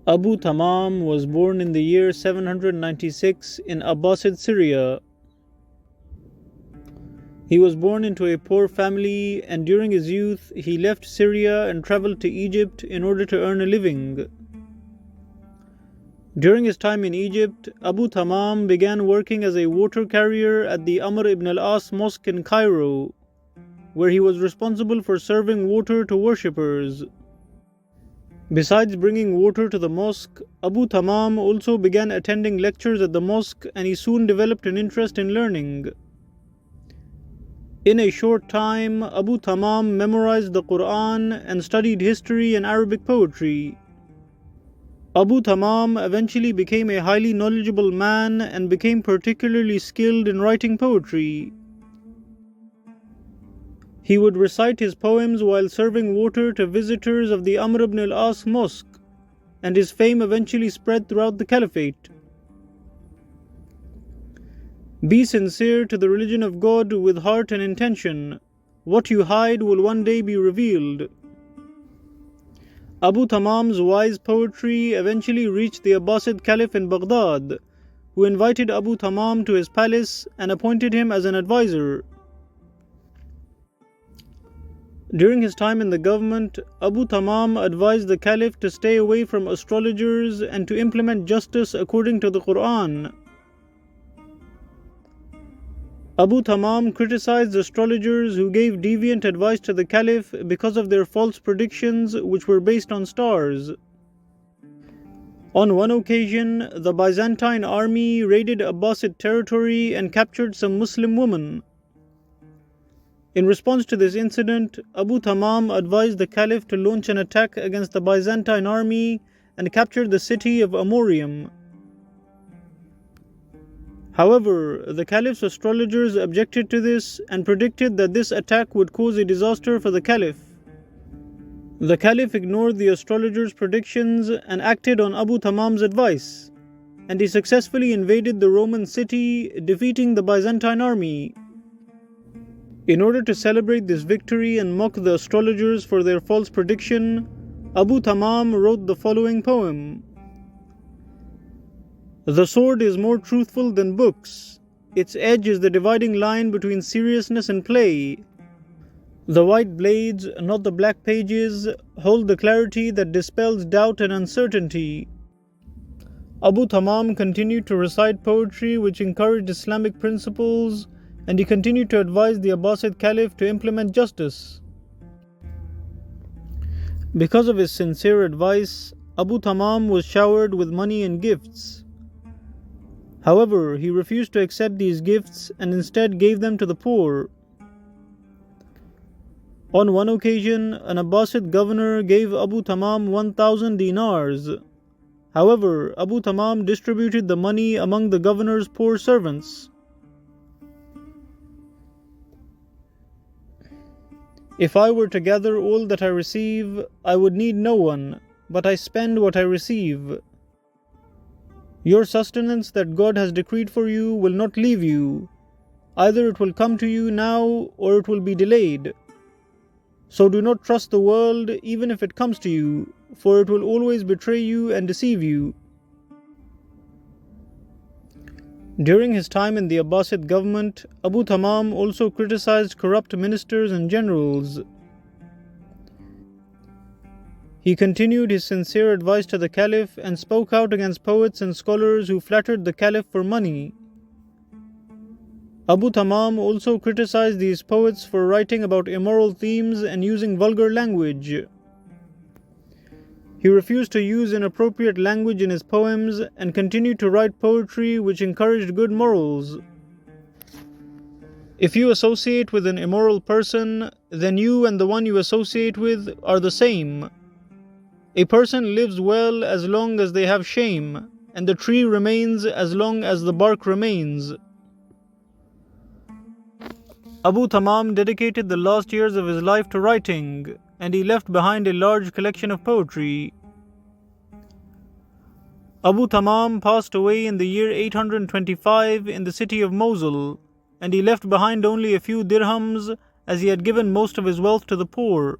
Abu Tammam was born in the year 796 in Abbasid, Syria. He was born into a poor family, and during his youth he left Syria and traveled to Egypt in order to earn a living. During his time in Egypt, Abu Tammam began working as a water carrier at the Amr ibn al-As mosque in Cairo, where he was responsible for serving water to worshippers. Besides bringing water to the mosque, Abu Tammam also began attending lectures at the mosque, and he soon developed an interest in learning. In a short time, Abu Tammam memorized the Quran and studied history and Arabic poetry. Abu Tammam eventually became a highly knowledgeable man and became particularly skilled in writing poetry. He would recite his poems while serving water to visitors of the Amr ibn al-As mosque, and his fame eventually spread throughout the caliphate. Be sincere to the religion of God with heart and intention. What you hide will one day be revealed. Abu Tammam's wise poetry eventually reached the Abbasid Caliph in Baghdad, who invited Abu Tammam to his palace and appointed him as an advisor. During his time in the government, Abu Tammam advised the Caliph to stay away from astrologers and to implement justice according to the Quran. Abu Tammam criticized astrologers who gave deviant advice to the Caliph because of their false predictions, which were based on stars. On one occasion, the Byzantine army raided Abbasid territory and captured some Muslim women. In response to this incident, Abu Tammam advised the Caliph to launch an attack against the Byzantine army and capture the city of Amorium. However, the Caliph's astrologers objected to this and predicted that this attack would cause a disaster for the Caliph. The Caliph ignored the astrologers' predictions and acted on Abu Tammam's advice, and he successfully invaded the Roman city, defeating the Byzantine army. In order to celebrate this victory and mock the astrologers for their false prediction, Abu Tammam wrote the following poem. The sword is more truthful than books. Its edge is the dividing line between seriousness and play. The white blades, not the black pages, hold the clarity that dispels doubt and uncertainty. Abu Tammam continued to recite poetry which encouraged Islamic principles, and he continued to advise the Abbasid Caliph to implement justice. Because of his sincere advice, Abu Tammam was showered with money and gifts. However, he refused to accept these gifts and instead gave them to the poor. On one occasion, an Abbasid governor gave Abu Tammam 1,000 dinars. However, Abu Tammam distributed the money among the governor's poor servants. If I were to gather all that I receive, I would need no one, but I spend what I receive. Your sustenance that God has decreed for you will not leave you. Either it will come to you now or it will be delayed. So do not trust the world even if it comes to you, for it will always betray you and deceive you. During his time in the Abbasid government, Abu Tammam also criticized corrupt ministers and generals. He continued his sincere advice to the Caliph and spoke out against poets and scholars who flattered the Caliph for money. Abu Tammam also criticized these poets for writing about immoral themes and using vulgar language. He refused to use inappropriate language in his poems and continued to write poetry which encouraged good morals. If you associate with an immoral person, then you and the one you associate with are the same. A person lives well as long as they have shame, and the tree remains as long as the bark remains. Abu Tammam dedicated the last years of his life to writing, and he left behind a large collection of poetry. Abu Tammam passed away in the year 825 in the city of Mosul, and he left behind only a few dirhams as he had given most of his wealth to the poor.